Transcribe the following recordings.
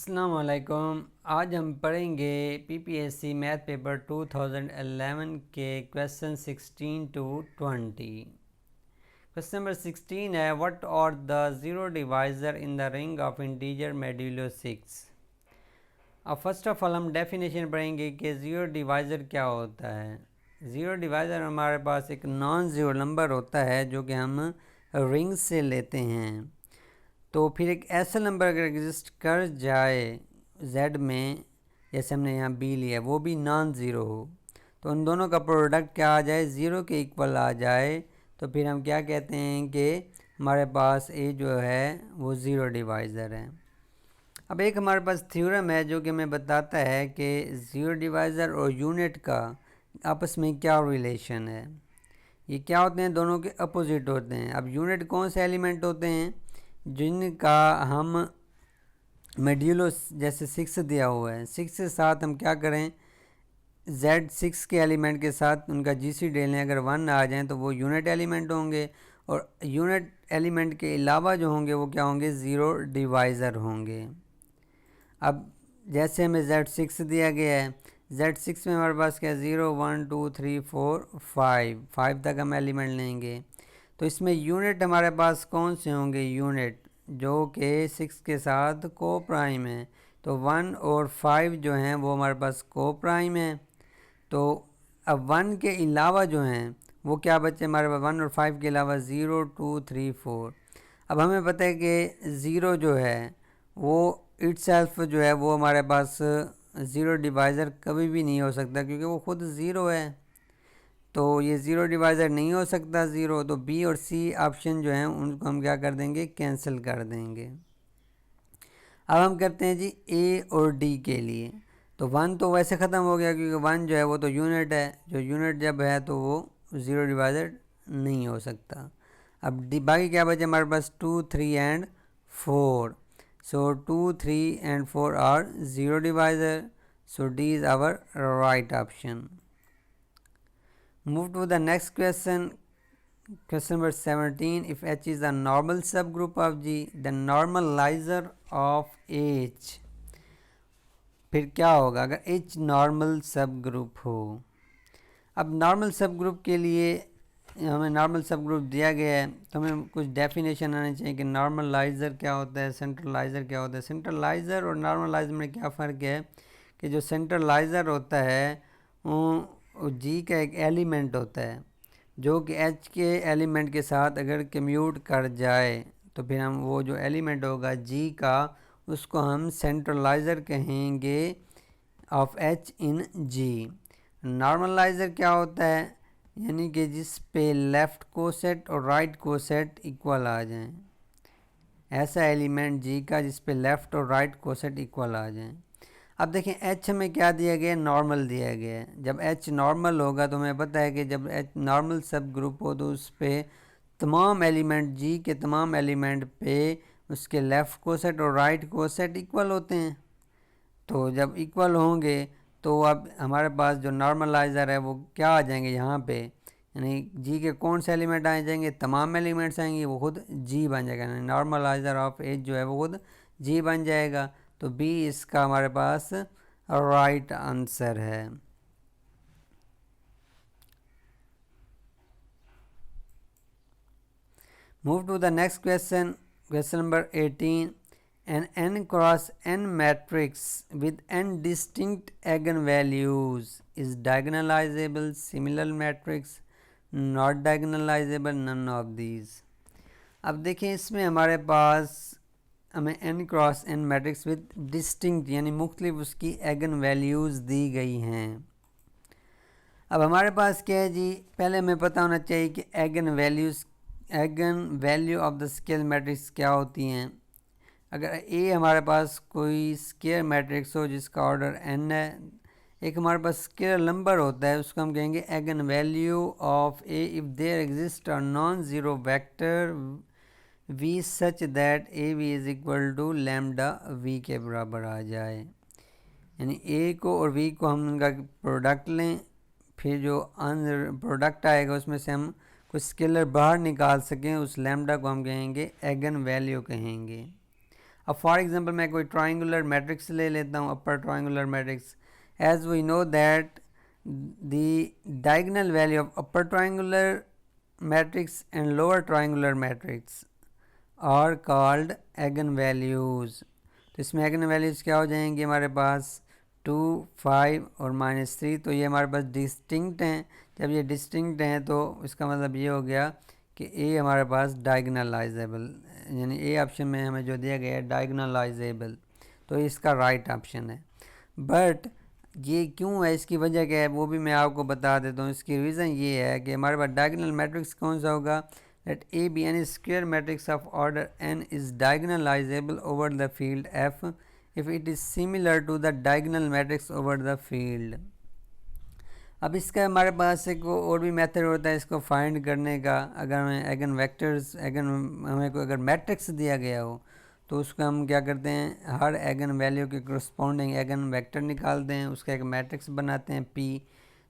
अस्सलाम वालेकुम। आज हम पढ़ेंगे पीपीएससी मैथ पेपर 2011 के क्वेश्चन 16 टू 20। क्वेश्चन नंबर 16 है, what are the zero divisor in the ring of integer modulo 6। अब फर्स्ट ऑफ ऑल हम डेफिनेशन पढ़ेंगे कि ज़ीरो डिवाइज़र क्या होता है। ज़ीरो डिवाइज़र हमारे पास एक नॉन ज़ीरो नंबर होता है जो कि हम रिंग से लेते हैं। तो फिर एक ऐसा नंबर अगर एग्जिस्ट कर जाए z में, जैसे हमने यहाँ b लिया, वो भी नॉन ज़ीरो हो, तो उन दोनों का प्रोडक्ट क्या आ जाए, ज़ीरो के इक्वल आ जाए, तो फिर हम क्या कहते हैं कि हमारे पास a जो है वो ज़ीरो डिवाइज़र है। अब एक हमारे पास थ्योरम है जो कि हमें बताता है कि ज़ीरो डिवाइज़र और यूनिट का आपस में क्या रिलेशन है। ये क्या होते हैं, दोनों के अपोजिट होते हैं। अब यूनिट कौन से एलिमेंट होते हैं जिनका हम मॉड्यूलो जैसे 6 दिया हुआ है, 6 के साथ हम क्या करें, z 6 के एलिमेंट के साथ उनका GCD लें, अगर 1 आ जाएं तो वो यूनिट एलिमेंट होंगे, और यूनिट एलिमेंट के अलावा जो होंगे वो क्या होंगे, ज़ीरो डिवाइज़र होंगे। अब जैसे हमें z6 दिया गया है, z6 में हमारे पास क्या है, 0 1 2 3 4 5 तक हम एलिमेंट लेंगे। तो इसमें यूनिट हमारे पास कौन से होंगे, यूनिट जो कि 6 के साथ को प्राइम है। तो 1 और 5 जो हैं वो हमारे पास को प्राइम है। तो अब 1 के अलावा जो हैं वो क्या बचे हमारे पास, 1 और 5 के अलावा 0 2 3 4। अब हमें पता है कि ज़ीरो जो है वो इटसेल्फ जो है वो हमारे पास ज़ीरो डिवाइज़र कभी भी नहीं हो सकता, क्योंकि वो खुद ज़ीरो है। तो ये ज़ीरो डिवाइज़र नहीं हो सकता ज़ीरो, तो बी और सी ऑप्शन जो हैं उनको हम क्या कर देंगे, कैंसिल कर देंगे। अब हम करते हैं जी ए और डी के लिए। तो 1 तो वैसे ख़त्म हो गया, क्योंकि 1 जो है वो तो यूनिट है, जो यूनिट जब है तो वो ज़ीरो डिवाइज़र नहीं हो सकता। अब डी बाकी क्या बचे हमारे पास, 2 3 and 4। So 2 3 and 4 are zero divisor, so D is our right option. Move to the next question. Question number 17. If H is a normal subgroup of G, the normalizer of H, फिर क्या होगा अगर H normal सब group हो। अब normal सब group के लिए हमें नॉर्मल सब ग्रुप दिया गया है, तो हमें कुछ डेफिनेशन आनी चाहिए कि नॉर्मलाइज़र क्या होता है, सेंट्रलाइज़र क्या होता है। सेंट्रलाइज़र और नॉर्मलाइज़र में क्या फ़र्क है कि जो सेंट्रलाइज़र होता है वो जी का एक एलिमेंट होता है जो कि एच के एलिमेंट के साथ अगर कम्यूट कर जाए, तो फिर हम वो जो एलिमेंट होगा जी का, उसको हम सेंट्रलाइज़र कहेंगे ऑफ एच इन जी। नॉर्मलाइज़र क्या होता है, यानी कि जिस पे लेफ़्ट कोसेट और राइट कोसेट इक्वल आ जाएं, ऐसा एलिमेंट जी का जिस पे लेफ़्ट और राइट कोसेट इक्वल आ जाएं। अब देखें एच में क्या दिया गया है, नॉर्मल दिया गया है। जब एच नॉर्मल होगा तो हमें पता है कि जब एच नॉर्मल सब ग्रुप हो तो उस पर तमाम एलिमेंट जी के तमाम एलिमेंट पे उसके लेफ़्ट कोसेट और राइट कोसेट इक्वल होते हैं। तो जब इक्वल होंगे तो अब हमारे पास जो नॉर्मलाइज़र है वो क्या आ जाएंगे यहाँ पे, यानी जी के कौन से एलिमेंट आ जाएंगे, तमाम एलिमेंट्स आएंगे, वो खुद जी बन जाएगा। यानी नॉर्मलाइज़र ऑफ एच जो है वो खुद जी बन जाएगा। तो बी इसका हमारे पास राइट आंसर है। Move to the next question, question number 18. An n cross n matrix with n distinct eigenvalues is diagonalizable, similar matrix, not diagonalizable, none of these. अब देखें इसमें हमारे पास हमें n cross n matrix with distinct यानी मुख्तलिफ उसकी एगन values दी गई हैं। अब हमारे पास क्या है जी, पहले हमें पता होना चाहिए कि eigen value of the scale matrix क्या होती हैं। अगर ए हमारे पास कोई स्केयर मैट्रिक्स हो जिसका ऑर्डर n है, एक हमारे पास स्केयर नंबर होता है, उसको हम कहेंगे eigen value of A if there exist a non zero vector v such that A v is equal to lambda v के बराबर आ जाए। यानी ए को और v को हम उनका प्रोडक्ट लें, फिर जो प्रोडक्ट आएगा उसमें से हम कुछ स्केलर बाहर निकाल सकें, उस लैम्डा को हम कहेंगे एगन वैल्यू कहेंगे। अब फॉर एग्जांपल मैं कोई ट्रायंगुलर मैट्रिक्स ले लेता हूँ, upper triangular matrix. As we know that the diagonal value of upper triangular matrix and lower triangular matrix are called एगन values. तो इसमें एगन वैल्यूज़ क्या हो जाएंगे हमारे पास 2, 5 और -3. तो ये हमारे पास डिस्टिंक्ट हैं. जब ये डिस्टिंक्ट हैं तो इसका मतलब ये हो गया कि ए हमारे पास डायगनलाइजेबल, यानी ए ऑप्शन में हमें जो दिया गया है डायगनलाइजेबल, तो इसका राइट ऑप्शन है. बट ये क्यों है, इसकी वजह क्या है वो भी मैं आपको बता देता हूँ. इसकी रीज़न ये है कि हमारे पास डायगोनल मैट्रिक्स कौन सा होगा, let A be n square matrix of order n is diagonalizable over the field f if it is similar to the diagonal matrix over the field. अब इसका हमारे पास एक और भी मेथड होता है इसको फाइंड करने का. अगर हमें एगन वेक्टर्स हमें कोई अगर मैट्रिक्स दिया गया हो तो उसको हम क्या करते हैं, हर एगन वैल्यू के करस्पॉन्डिंग एगन वेक्टर निकालते हैं, उसका एक मैट्रिक्स बनाते हैं P.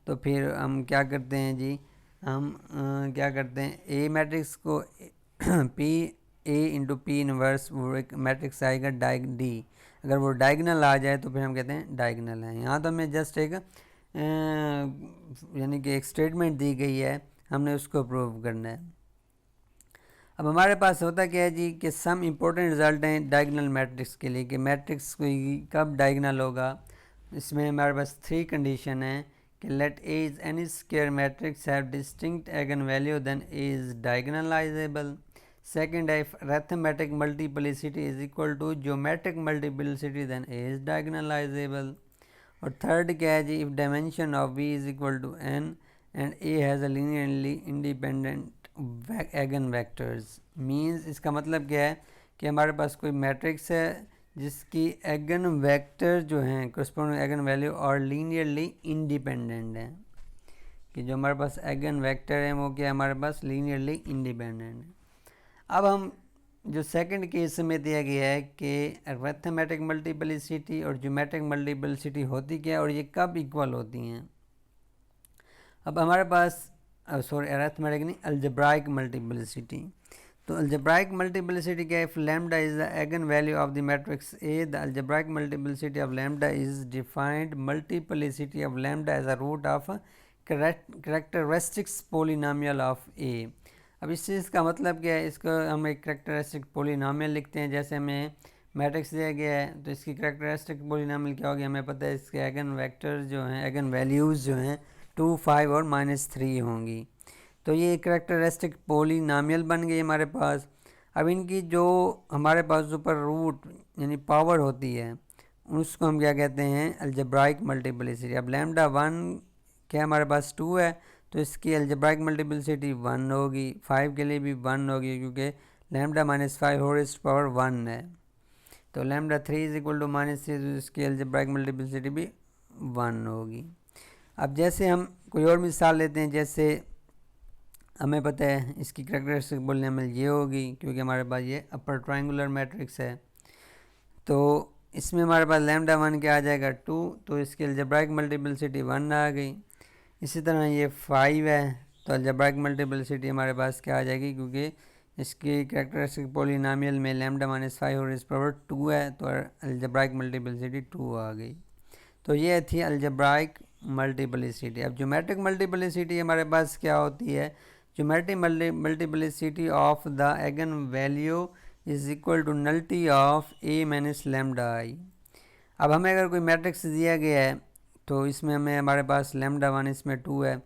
तो फिर हम क्या करते हैं जी, हम क्या करते हैं ए मैट्रिक्स को P A into P inverse वो एक मैट्रिक्स आएगा D. अगर वो डायगनल आ जाए तो फिर हम कहते हैं डायगनल है. यहाँ तो हमें जस्ट एक यानी कि एक स्टेटमेंट दी गई है, हमने उसको प्रूव करना है. अब हमारे पास होता क्या है जी कि सम इम्पोर्टेंट रिजल्ट हैं डायगनल मैट्रिक्स के लिए कि मैट्रिक्स कोई कब डायगनल होगा. इसमें हमारे पास 3 कंडीशन है कि let A is any square matrix have distinct eigen value then A is diagonalizable. Second है if arithmetic multiplicity is equal to geometric multiplicity then A is diagonalizable. और थर्ड क्या है जी, if dimension of v is equal to n and a has a linearly independent eigen vectors. Means इसका मतलब क्या है कि हमारे पास कोई मैट्रिक्स है जिसकी एगन वेक्टर जो हैं करस्पॉन्डिंग एगन वैल्यू और लीनियरली इंडिपेंडेंट है, कि जो हमारे पास एगन वेक्टर हैं वो क्या है हमारे पास लीनियरली इंडिपेंडेंट है. अब हम जो सेकंड केस में दिया गया है कि अरिथमेटिक मल्टीप्लिसिटी और ज्योमेट्रिक मल्टीप्लिसिटी होती क्या है और ये कब इक्वल होती हैं. अब हमारे पास सॉरी अरिथमेटिक नहीं, अलजेब्राइक मल्टीप्लिसिटी. तो अलजेब्राइक मल्टीप्लिसिटी क्या है, if lambda is the eigen value of the matrix A the algebraic multiplicity of lambda is defined multiplicity of lambda as a root of characteristics polynomial of A. अब इस चीज़ का मतलब क्या है, इसको हम एक करेक्टरिस्टिक पोलिनोमियल लिखते हैं. जैसे हमें मैट्रिक्स दिया गया है तो इसकी करेक्टरिस्टिक पोलिनोमियल क्या होगी, हमें पता है इसके एगन वेक्टर्स जो हैं एगन वैल्यूज़ जो हैं 2, 5 और -3 होंगी. तो ये करेक्टरिस्टिक पोलिनोमियल बन गई हमारे पास. अब इनकी जो हमारे पास ऊपर रूट यानी पावर होती है उसको हम क्या कहते हैं, अलजेब्राइक मल्टीप्लिसिटी. अब लैम्डा 1 क्या हमारे पास 2 है तो इसकी अलजेब्राइक मल्टीप्लिसिटी 1 होगी. 5 के लिए भी 1 होगी क्योंकि lambda -5 whole raised to power 1 है. तो लैम्डा 3 इज इक्वल टू -3 तो इसकी अलजेब्राइक मल्टीप्लिसिटी भी 1 होगी. अब जैसे हम कोई और मिसाल लेते हैं, जैसे हमें पता है इसकी करेक्टरिस्टिक पोलिनोमियल ये होगी क्योंकि हमारे पास ये अपर ट्रायंगुलर मैट्रिक्स है. तो इसमें हमारे पास लैम्डा 1 क्या आ जाएगा 2, तो इसकी अलजेब्राइक मल्टीप्लिसिटी 1 आ गई. इसी तरह ये 5 है तो अलजेब्राइक मल्टीप्लिसिटी हमारे पास क्या आ जाएगी, क्योंकि इसकी कैरेक्टरिस्टिक पोलिनोमियल में लैम्डा -5 और इस पावर 2 है तो अलजेब्राइक मल्टीप्लिसिटी 2 आ गई. तो ये थी अलजेब्राइक मल्टीप्लिसिटी. अब ज्योमेट्रिक मल्टीप्लिसिटी हमारे पास क्या होती है, geometric multiplicity of the eigen value is equal to nullity of a minus lambda i. अब हमें अगर कोई मैट्रिक्स दिया गया है तो इसमें हमें हमारे पास लैम्डा 1 इसमें 2 है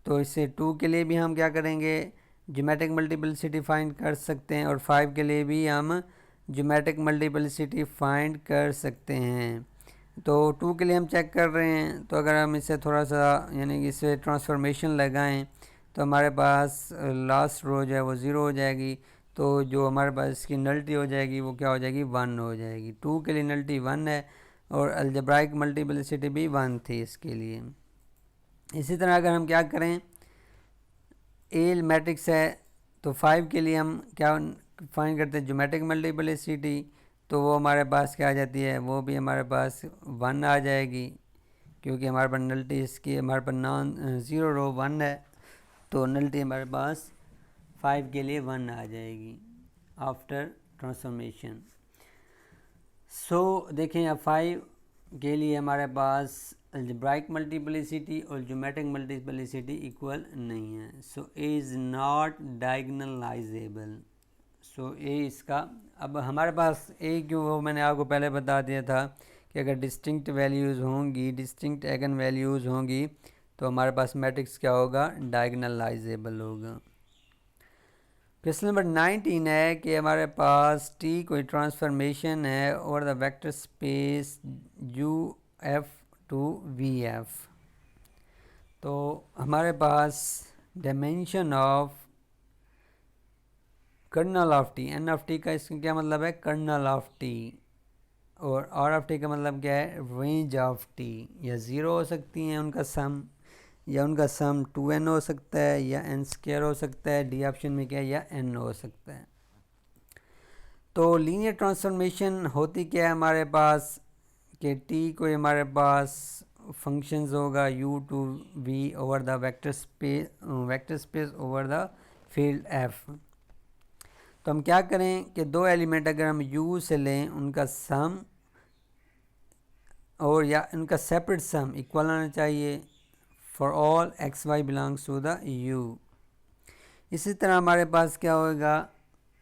तो इससे 2 के लिए भी हम क्या करेंगे, ज्योमेट्रिक मल्टीप्लिसिटी फाइंड कर सकते हैं और 5 के लिए भी हम ज्योमेट्रिक मल्टीप्लिसिटी फाइंड कर सकते हैं. तो 2 के लिए हम चेक कर रहे हैं तो अगर हम इसे थोड़ा सा यानी कि इसे ट्रांसफॉर्मेशन लगाएं तो हमारे पास लास्ट रो जो है वो 0 हो जाएगी. तो जो हमारे पास इसकी नल्टी हो जाएगी वो क्या हो जाएगी 1 हो जाएगी. 2 के लिए नल्टी 1 है और अलजेब्राइक मल्टीप्लिसिटी भी 1 थी इसके लिए. इसी तरह अगर हम क्या करें, ए मैट्रिक्स है तो 5 के लिए हम क्या फाइंड करते हैं ज्योमेट्रिक मल्टीप्लिसिटी, तो वो हमारे पास क्या आ जाती है, वो भी हमारे पास 1 आ जाएगी क्योंकि हमारे पास नल्टी इसकी हमारे पास नॉन 0 रो 1 है तो नल्टी हमारे पास 5 के लिए 1 आ जाएगी आफ्टर ट्रांसफॉर्मेशन. सो देखें अब 5 के लिए हमारे पास अलजेब्राइक मल्टीप्लिसिटी और ज्योमेट्रिक मल्टीप्लिसिटी इक्वल नहीं है, सो ए इज़ नॉट डायगनलाइजेबल। सो ए इसका, अब हमारे पास ए क्यों, वो मैंने आपको पहले बता दिया था कि अगर डिस्टिंक्ट वैल्यूज़ होंगी, डिस्टिंक्ट एगन वैल्यूज़ होंगी तो हमारे पास मैट्रिक्स क्या होगा, डायगनलाइजेबल होगा। क्वेश्चन नंबर 19 है कि हमारे पास टी कोई ट्रांसफॉर्मेशन है over the vector space U F to V F. तो हमारे पास dimension of kernel of T, N of T का इसका क्या मतलब है, कर्नल ऑफ टी, और आर ऑफ टी का मतलब क्या है, रेंज ऑफ टी। या ज़ीरो हो सकती हैं उनका सम, या उनका सम 2n हो सकता है, या n स्क्वायर हो सकता है, डी ऑप्शन में क्या है, या n हो सकता है। तो लीनियर ट्रांसफॉर्मेशन होती क्या है हमारे पास कि t को हमारे पास फंक्शंस होगा u to v over the vector space over the field f। तो हम क्या करें कि दो एलिमेंट अगर हम u से लें उनका सम और या उनका सेपरेट सम इक्वल आना चाहिए for all x y belongs to the u। इसी तरह हमारे पास क्या होगा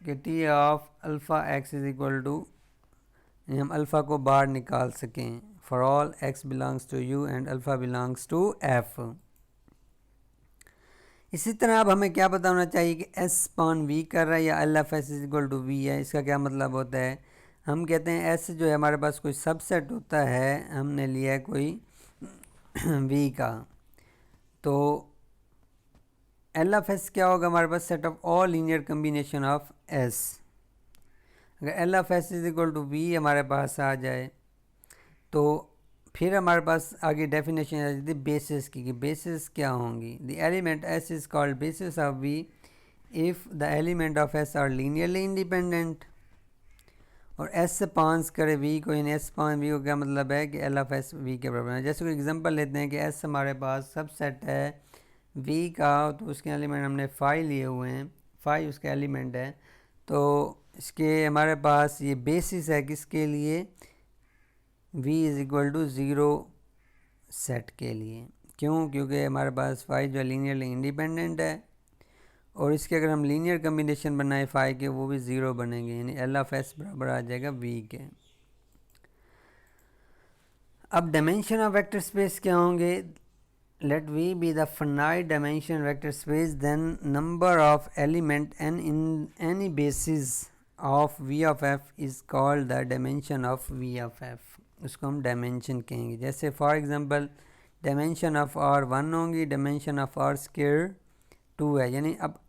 कि T of alpha x is equal to, हम अल्फ़ा को बाहर निकाल सकें for all x belongs to u and alpha belongs to f। इसी तरह अब हमें क्या पता होना चाहिए कि s पान v कर रहा है या L F S is equal to V है। इसका क्या मतलब होता है, हम कहते हैं s जो है हमारे पास कोई सबसेट होता है, हमने लिया है कोई v का, तो एल एफ एस क्या होगा हमारे पास, set of all linear combination of s। अगर L F S is equal to V हमारे पास आ जाए तो फिर हमारे पास आगे डेफिनेशन आ जाती है बेसिस की, कि बेसिस क्या होंगी, the element S is called basis of V if the element of S are linearly independent. और एस से पांस करे वी को, इन एस पान वी को क्या मतलब है कि एल ऑफ एस वी के बराबर है। जैसे कोई एग्जांपल लेते हैं कि एस हमारे पास सबसेट है वी का, तो उसके एलिमेंट हमने 5 लिए हुए हैं, 5 उसके एलिमेंट है, तो इसके हमारे पास ये बेसिस है किसके लिए, v is equal to zero set के लिए। क्यों, क्योंकि हमारे पास 5 जो लीनियरली इंडिपेंडेंट है और इसके अगर हम लीनियर कम्बिनेशन बनाए 5 के वो भी ज़ीरो बनेंगे, यानी एल ऑफ एस बराबर आ जाएगा v के। अब डायमेंशन ऑफ वेक्टर स्पेस क्या होंगे, let v be the finite dimension vector space, then number of element n in any basis of v of f is called the dimension of v of f। उसको हम dimension कहेंगे। जैसे for example dimension of r 1 होंगी, dimension of r square 2 है, यानी अब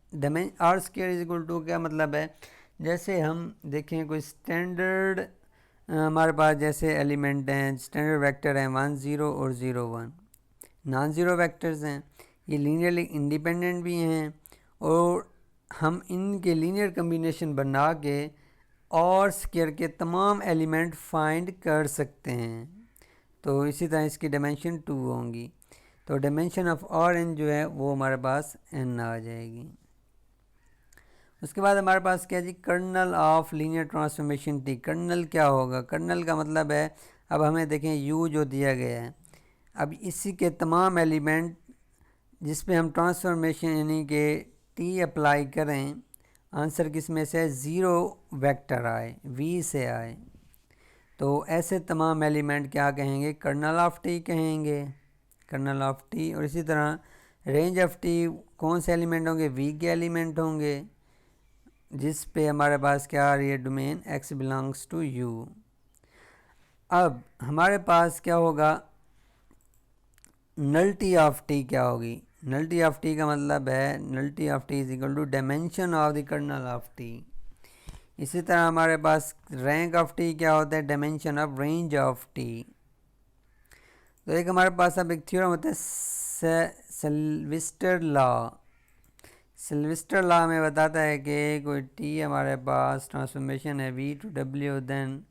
r square is equal to क्या मतलब है, जैसे हम देखें कोई स्टैंडर्ड हमारे पास जैसे एलिमेंट हैं, स्टैंडर्ड वेक्टर हैं 1 0 और 0 1, नॉन ज़ीरो वेक्टर्स हैं, ये लीनियरली इंडिपेंडेंट भी हैं और हम इनके लीनियर कम्बिनेशन बना के और स्क्वायर के तमाम एलिमेंट फाइंड कर सकते हैं। तो इसी तरह इसकी डायमेंशन 2 होंगी, तो डायमेंशन ऑफ और एन जो है वो हमारे पास एन आ जाएगी। उसके बाद हमारे पास क्या जी, kernel of linear transformation T. Kernel क्या होगा, कर्नल का मतलब है, अब हमें देखें यू जो दिया गया है, अब इसी के तमाम एलिमेंट जिस पे हम ट्रांसफॉर्मेशन यानी कि टी अप्लाई करें, आंसर किस में से, ज़ीरो वेक्टर आए, वी से आए, तो ऐसे तमाम एलिमेंट क्या कहेंगे, कर्नल ऑफ टी कहेंगे, कर्नल ऑफ टी। और इसी तरह रेंज ऑफ टी कौन से एलिमेंट होंगे, वी के एलिमेंट होंगे, जिस पे हमारे पास क्या आ रही है, domain x belongs to U. अब हमारे पास क्या होगा, नल्टी ऑफ टी क्या होगी, नल्टी ऑफ टी का मतलब है nullity of T is equal to dimension of the kernel of T. इसी तरह हमारे पास रैंक ऑफ टी क्या होता है, dimension of range of T. तो एक हमारे पास अब एक थ्योरम होता है सिल्वेस्टर लॉ। सिल्वेस्टर लॉ में बताता है कि कोई टी हमारे पास ट्रांसफॉर्मेशन है V to W, then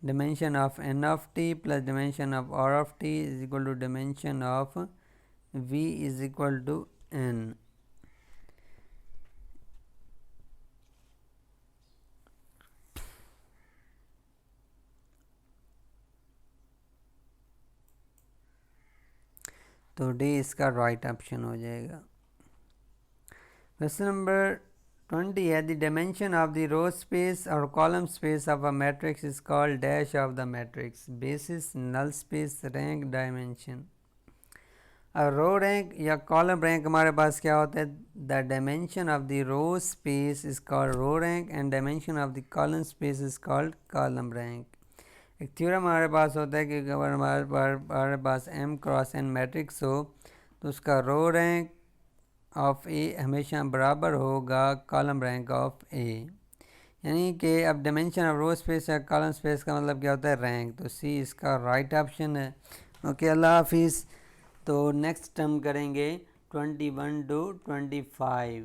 dimension of n of t plus dimension of r of t is equal to dimension of v is equal to n। तो D इसका राइट ऑप्शन हो जाएगा। क्वेश्चन नंबर 20 है the dimension of the row space और column space of a matrix is called dash of the matrix, basis, null space, rank, dimension. Row rank या column rank हमारे पास क्या होता है, the dimension of the row space is called row rank and dimension of the column space is called column rank. एक theorem हमारे पास होता है कि अगर हमारे पास m क्रॉस n मैट्रिक्स हो तो उसका रो रैंक ऑफ ए हमेशा बराबर होगा कॉलम रैंक ऑफ ए, यानी कि अब डायमेंशन ऑफ रो स्पेस या कॉलम स्पेस का मतलब क्या होता है, रैंक। तो सी इसका राइट ऑप्शन है। ओके, अल्लाह हाफिज़। तो नेक्स्ट हम करेंगे 21 to 25।